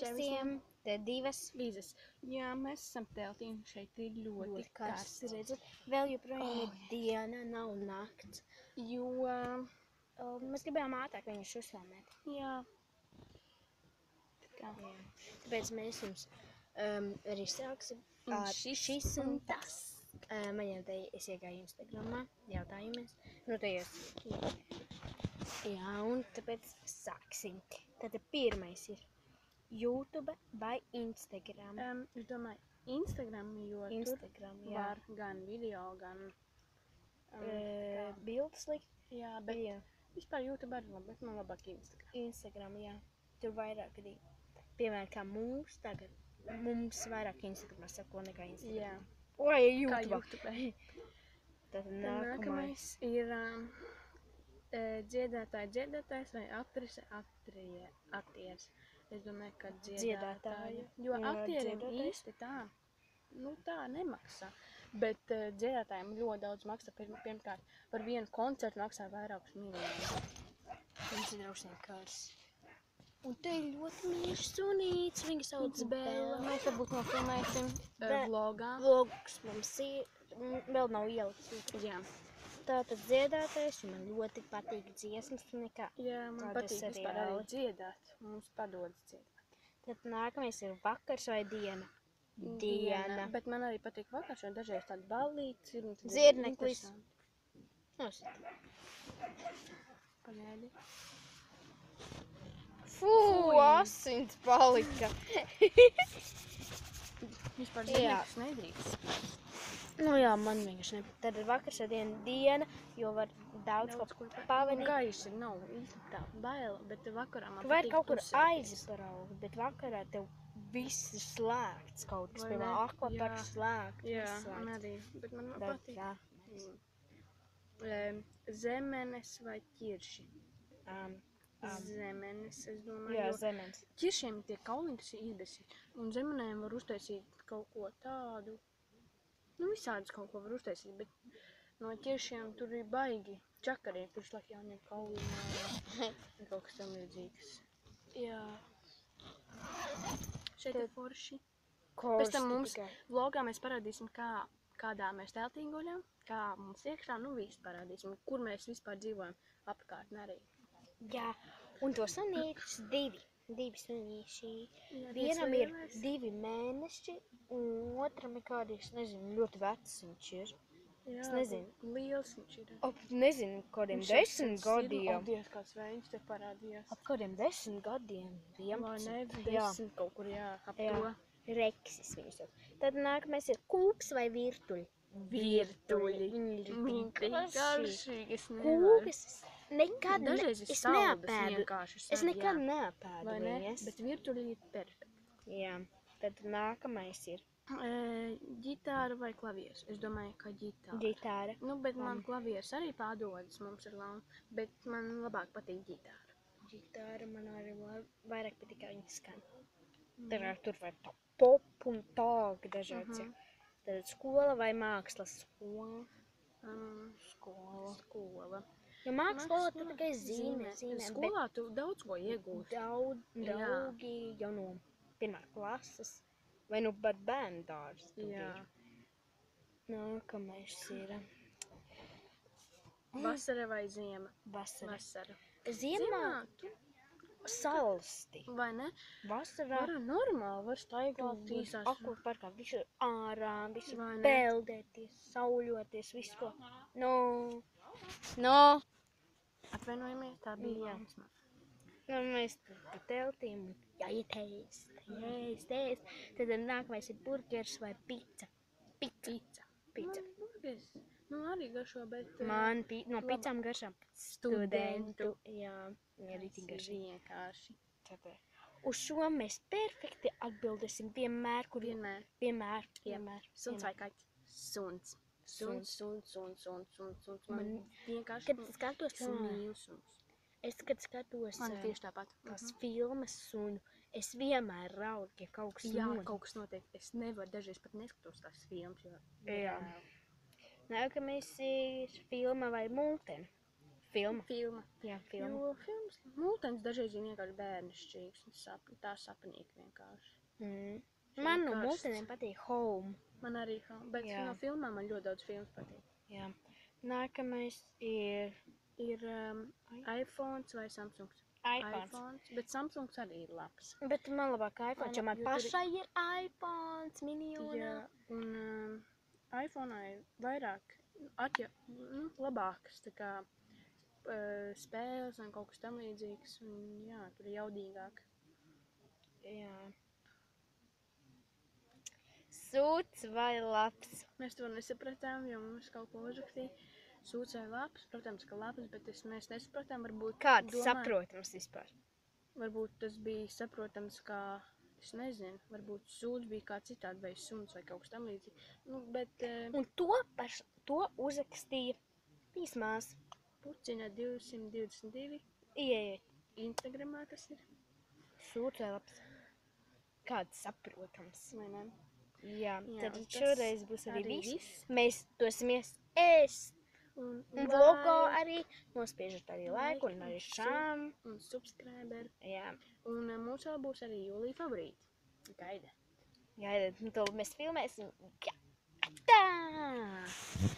Visiem te divas vīzes. Jā, mēs esam teltī un šeit ir ļoti karsts. redzat. Vēl joprojām ir diena, nav nakts. Jo, Mēs gribējām ātrāk viņus uzfilmēt. jā, Tāpēc mēs jums arī sāksim Un ar šis un tas. Man jau te es iegāju Instagramā, jautājumies. Nu, tajos. Jā, un tāpēc sāksim. Tātad pirmais ir YouTube vai Instagram? Es domāju, Instagram, jo Instagram, tur jā. var gan video, gan Bildes likt? jā, bet Jā. vispār YouTube arī labi, bet man labāk Instagram. Instagram, jā. Tur vairāk arī. Piemēram, kā mums tagad. Mums vairāk Instagramā sako nekā Instagram. Jā, Vai kā YouTube? YouTube. Tad Nākamais ir dziedātājs vai aktrise, aktieris. Es domāju, ka dziedātāja. Jo Jā, aktieriem dziedātājs. īsti tā nemaksā. Bet dziedātājiem ļoti daudz maksā. Pirmkārt, par vienu koncertu maksā vairākus miljonus. Mums ir drausmīgi kārs. Un te ir ļoti mīļš sunīts. Viņa sauc Bēla. Mēs varbūt nofilmēsim vlogā. Vlogs mums ir. Vēl nav ielikts. Jā, Tātad dziedātājs, man ļoti patīk dziesmas nekā. jā, man Tādas patīk arī vispār arī vēl. dziedāt. Mums padodas dziedāt. Tad nākamais ir vakars vai diena? Diena. Bet man arī patīk vakars, jo dažreiz tāda ballītes ir. Dziedneklis. Nosit. Pagaidi. Fū, asins palika. Vispār Jā. dziedneklis nedrīkst. Nu jā, man vienkārši ne. Tad ir vakars vai diena, jo var daudz ko pavanīt. Gaiši nav īsti tā baila, bet vakarā man Tu vari patīk kaut kur tusēties. aizbraukt, bet vakarā tev viss ir slēgts kaut kas. Vai Piemēram, ne? akvaparks slēgts. Jā, viss man slēgts. arī, bet man Bet patīk. jā. Zemenes vai ķirši? Um, Zemenes, es domāju, jā, jo zemens. ķiršiem tie kauliņi tas ir izdesīt, un zemenēm var uztaisīt kaut ko tādu. Nu, visādus kaut ko var uztaisīt, bet no ķiršiem tur ir baigi čakarīgi, tur slēgt jāņem kauliņā, kaut kas tam līdzīgs. Jā. Šeit ir forši. Pēc Pēc tam mums vlogā mēs parādīsim, kādā mēs teltī guļam, kā mums iekšā, nu visu parādīsim, kur mēs vispār dzīvojam apkārt arī. Jā, un to sunītis divi sunīši. Jā, Vienam viens ir lielais. 2 mēneši, un otram ir kādi, es nezinu, ļoti vecs viņš ir. Jā, Es nezinu. Liels viņš ir. Ap, nezinu, kādiem Viņš 10 gadiem. Dievs, kāds vējš te parādījās. Ap kādiem 10 gadiem. 11. Vai ne, Jā, 10 kaut kur, jā, ap jā. to. Reksis viņus sauc. Tad nākamais ir kūks vai virtuļi. Virtuļi. Viņi ir Viņi tik garšīgi. garšīgi, es nevaru. Kūkas es nekad Dažreiz ir es saldas neapēdu. vienkārši. Es nekad neapēdu Vai ne? viņas. Bet virtuļi ir perfekti. Jā, tad nākamais ir Ģitāra vai klavieres? Es domāju, ka ģitāra. ģitāra. Nu, bet man klavieres arī padodas, mums ir launa, bet man labāk patīk ģitāra. Ģitāra man arī vairāk patīk, kā viņa skan. Tur var tā pop un tā, dažāds. Tad skola vai mākslas skola? Skola. Jo mākslas tā tikai zīmē. Skolā tu daudz ko iegūti. Draugi jau no 1. klases. Vai nu pat bērnu dārzs tur Jā. ir. Nākamais ir Vasara vai ziema? vasara. Vasara. Ziemā tu, salsti. vai ne? Vasarā Var normāli, var staigāt īsās. akvaparkā visur ārā, visur Vai ne? peldēties, sauļoties, visu ko. No. Atvainojamies, tā bija Jā. jāsmā. Nu, mēs tur pa teltīm jāietēst. Tad nākamais ir burgers vai pizza. Pizza. Burgers. Nu, arī garšo, bet... Man no pizzām garšām studentu. Jā, viņa arī tik garšīgi. Vienkārši. Uz šo mēs perfekti atbildēsim vienmēr, kur vienmēr. Suns vai kaķis? Suns. Suns. Man- vienkārši... Kad es skatos, mīlu suns. kad skatos Man ir tieši tāpat. tās filmas sunu, es vienmēr raudu, ja kaut kas Jā, notiek. kaut kas notiek. Es nevaru, dažreiz pat neskatos tās filmas, jo... Jā. Nākamais ir filma vai multene. Filma. Filma. Jā, filma. Jo filmas mūtenis dažreiz ir vienkārši bērnišķīgs. Tā sapnīgi vienkārši. Man no karsts. mūteniem patīk Home. Man arī, bet Jā. no filmām man ļoti daudz filmas patīk. Jā. Nākamais ir Ir iPhones vai Samsungs? iPhones. Bet Samsungs arī ir labs. Bet man labāk iPhone, jo man Jo tur ir- pašai ir iPhones, miniona. Jā, un iPhone ir vairāk labākas, tā kā spēles un kaut kas tam līdzīgs, un jā, tur ir jaudīgāk. Jā. Sūds vai labs? Mēs to nesapratām, jo mums kaut ko uzrakstīja. Sūds vai labs, protams, ka labs, bet mēs nesapratām, varbūt Kāds saprotams vispār? Varbūt tas bija saprotams, kā, es nezinu, varbūt sūds bija kā citādi, vai suns vai kaut kas tam līdzīgi. Nu, bet Un to uzrakstīja pīsmās. Pucina 222, Ieiet. Instagramā tas ir, Sūds vai labs? Kāds saprotams? vai ne? Jā, Jā, tad un tas šoreiz būs arī arī viss. Mēs dosimies ēst. Un Un vlogā like, arī nospiežat arī laiku un arī šām. un subscriber. Jā. Un mums vēl būs arī jūlija favorīti. Gaida. Gaidiet, to mēs filmēsim. Tā!